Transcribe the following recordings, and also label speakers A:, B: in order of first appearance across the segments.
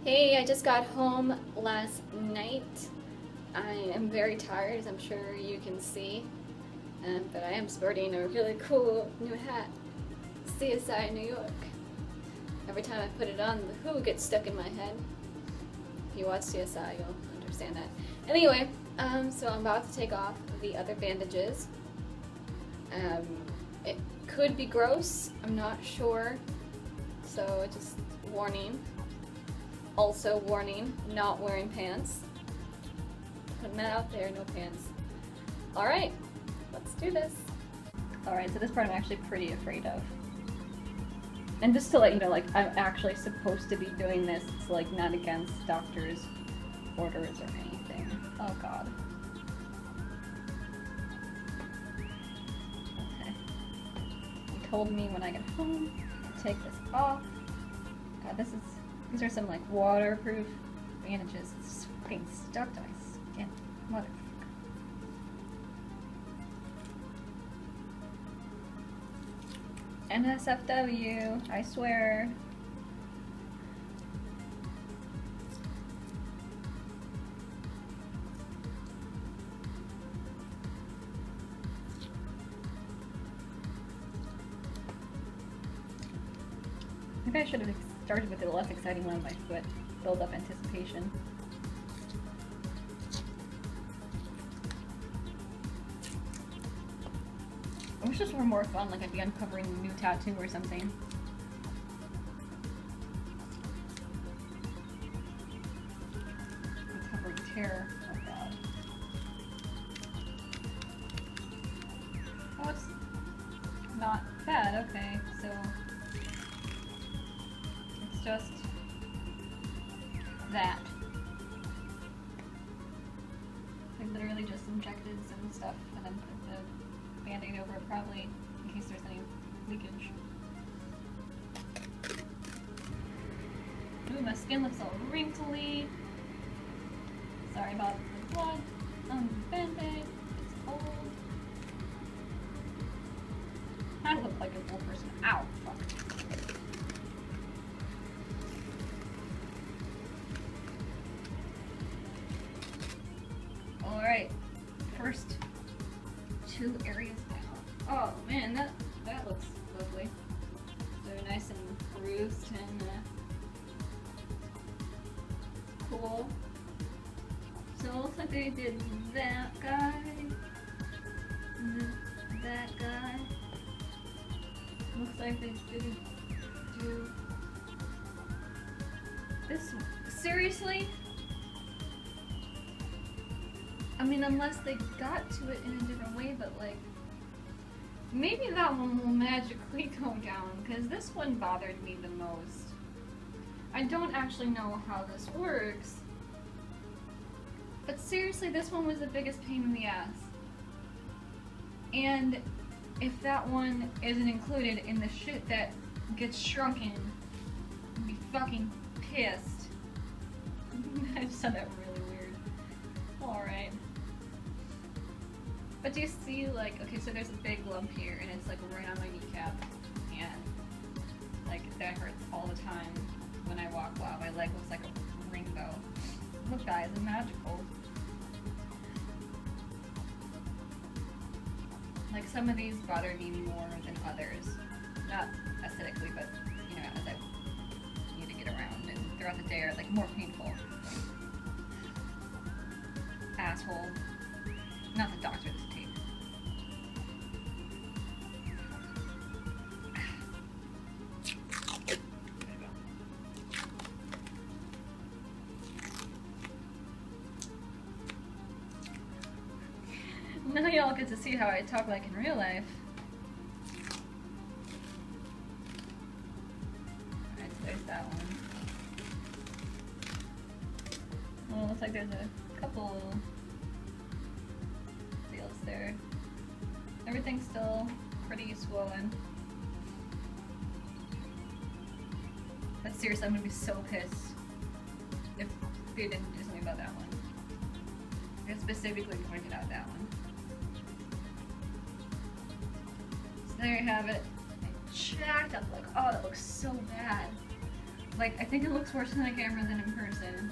A: Hey, I just got home last night. I am very tired, as I'm sure you can see, but I am sporting a really cool new hat, CSI New York. Every time I put it on, the who gets stuck in my head. If you watch CSI, you'll understand that. Anyway, so I'm about to take off the other bandages. Um, it could be gross, I'm not sure, so just warning. Also warning, not wearing pants. Putting that out there, no pants. Alright, let's do this. Alright, so this part I'm actually pretty afraid of. And just to let you know, like, I'm actually supposed to be doing this. It's like not against doctor's orders or anything. Oh god. Okay. He told me when I get home to take this off. God, these are some like waterproof bandages. It's fucking stuck to my skin. Motherfucker. NSFW, I swear. Maybe I should have started with the less exciting one on my foot. Build up anticipation. I wish this were more fun, like I'd be uncovering a new tattoo or something. Uncovering terror. Oh god. Oh, it's not bad. Okay, so it's just that. I literally just injected some stuff and then put the band-aid over it, probably in case there's any leakage. Ooh, my skin looks all wrinkly. Sorry about the blood on the band-aid. It's cold. I look like a old person. Ow, fuck. Alright, first two areas down. Oh man, that looks lovely. So nice and bruised and cool. So it looks like they did that guy, and that guy. Looks like they didn't do this one. Seriously? I mean, unless they got to it in a different way, but like, maybe that one will magically go down, because this one bothered me the most. I don't actually know how this works, but seriously, this one was the biggest pain in the ass. And if that one isn't included in the shit that gets shrunken, I'd be fucking pissed. I just said that really weird. Alright. But do you see, like, okay, so there's a big lump here, and it's like right on my kneecap, and like that hurts all the time when I walk. Wow, my leg looks like a rainbow. Look, guys, it's magical. Like, some of these bother me more than others. Not aesthetically, but, you know, as I need to get around, and throughout the day are like more painful. Asshole. Not the doctor, this tape. There you go. Now y'all get to see how I talk like in real life. Alright, so there's that one. Well, it looks like there's a couple deals there. Everything's still pretty swollen. But seriously, I'm gonna be so pissed if they didn't do something about that one. They specifically pointed out that one. So there you have it. I checked, I was like, oh, that looks so bad. Like, I think it looks worse on the camera than in person.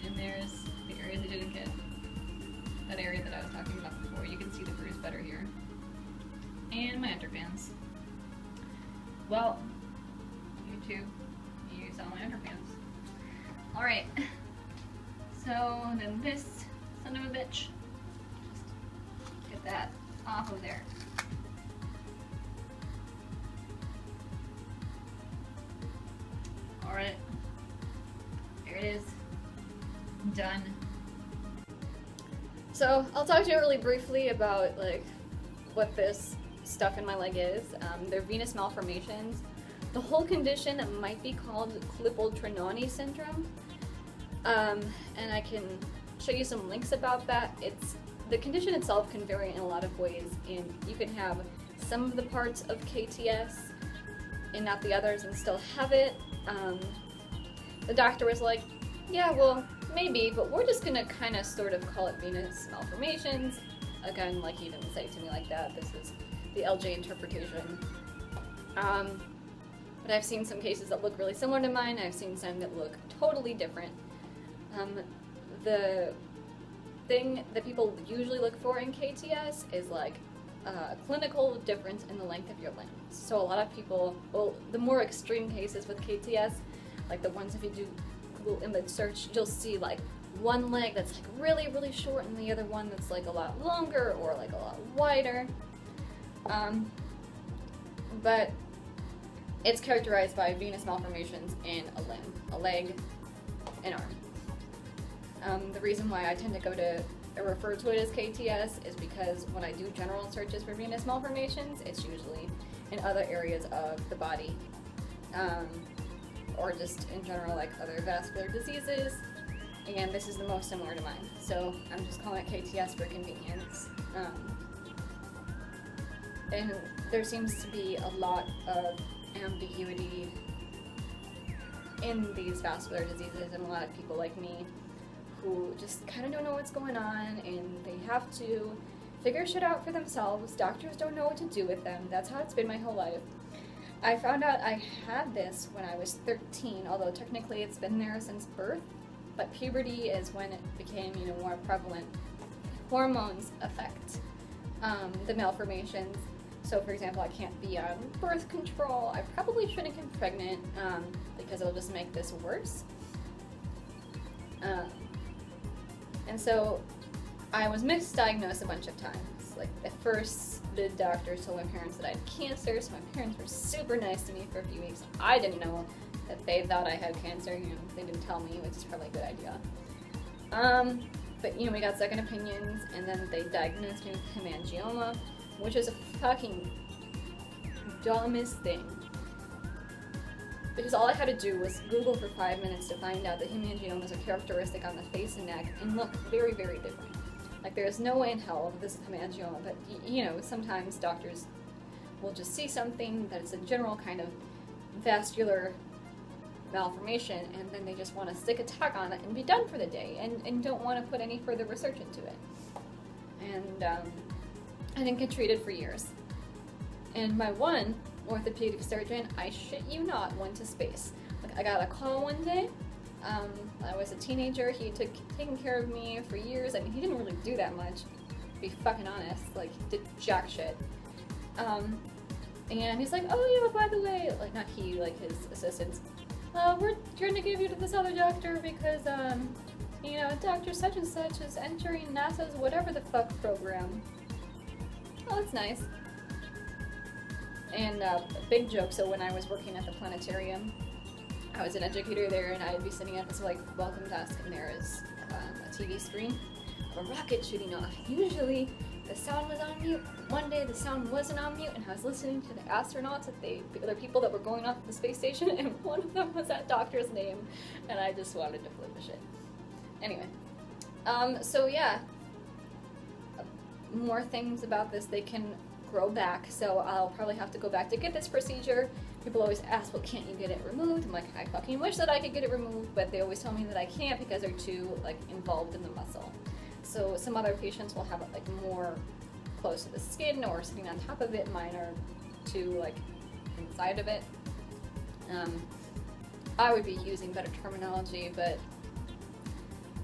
A: And there's the area they didn't get. That area that I was talking about before. You can see the bruise better here. And my underpants. Well, YouTube, you saw my underpants. Alright. So then this son of a bitch. Just get that off of there. Alright. There it is. Done. So I'll talk to you really briefly about like what this stuff in my leg is. They're venous malformations. The whole condition might be called klippel-trenaunay syndrome. And I can show you some links about that. The condition itself can vary in a lot of ways, and you can have some of the parts of KTS and not the others and still have it. The doctor was like, yeah, well, maybe, but we're just gonna kind of sort of call it venous malformations. Again, like, he didn't say it to me like that. This is the LJ interpretation. But I've seen some cases that look really similar to mine. I've seen some that look totally different. The thing that people usually look for in KTS is like a clinical difference in the length of your limbs. So a lot of people, well, the more extreme cases with KTS, like the ones if you do Google image search, you'll see like one leg that's like really, really short and the other one that's like a lot longer or like a lot wider. But it's characterized by venous malformations in a limb, a leg, an arm. The reason why I tend to go to refer to it as KTS is because when I do general searches for venous malformations, it's usually in other areas of the body, or just in general like other vascular diseases, and this is the most similar to mine. So I'm just calling it KTS for convenience. And there seems to be a lot of ambiguity in these vascular diseases, and a lot of people like me who just kind of don't know what's going on, and they have to figure shit out for themselves. Doctors don't know what to do with them. That's how it's been my whole life. I found out I had this when I was 13, although technically it's been there since birth, but puberty is when it became, more prevalent. Hormones affect the malformations. So for example, I can't be on birth control. I probably shouldn't get pregnant because it'll just make this worse. And so I was misdiagnosed a bunch of times. Like at first, the doctors told my parents that I had cancer, so my parents were super nice to me for a few weeks. I didn't know that they thought I had cancer. They didn't tell me, which is probably a good idea. But we got second opinions, and then they diagnosed me with hemangioma, which is a fucking dumbest thing. Because all I had to do was Google for 5 minutes to find out that hemangiomas are characteristic on the face and neck and look very, very different. Like, there's no way in hell that this is hemangioma, but, sometimes doctors will just see something that is a general kind of vascular malformation, and then they just want to stick a tag on it and be done for the day, and don't want to put any further research into it. And I didn't get treated for years. And my one orthopedic surgeon, I shit you not, went to space. Like, I got a call one day. I was a teenager. He took taking care of me for years. I mean, he didn't really do that much, to be fucking honest. Like, he did jack shit. And he's like, oh yeah, by the way, like, not he, like his assistants, we're trying to give you to this other doctor because, Dr. such and such is entering NASA's whatever the fuck program. Oh, that's nice. And a big joke, so when I was working at the planetarium, I was an educator there, and I'd be sitting at this welcome desk, and there is a TV screen of a rocket shooting off. Usually the sound was on mute. One day the sound wasn't on mute, and I was listening to the astronauts, the other people that were going off to the space station, and one of them was that doctor's name, and I just wanted to flip the shit. Anyway, so yeah, more things about this. They can grow back, so I'll probably have to go back to get this procedure. People always ask, well, can't you get it removed? I'm like, I fucking wish that I could get it removed, but they always tell me that I can't because they're too involved in the muscle. So some other patients will have it like more close to the skin or sitting on top of it. Mine are too like inside of it. I would be using better terminology, but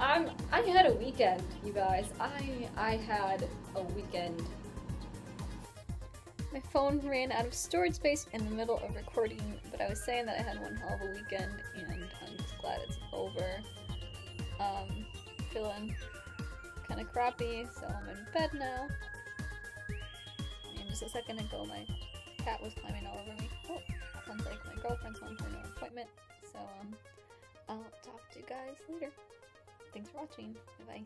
A: I had a weekend, you guys. I had a weekend. My phone ran out of storage space in the middle of recording, but I was saying that I had one hell of a weekend, and I'm just glad it's over. Feeling kind of crappy, so I'm in bed now. And just a second ago, my cat was climbing all over me. Oh, sounds like my girlfriend's home for an appointment. So, I'll talk to you guys later. Thanks for watching. Bye-bye.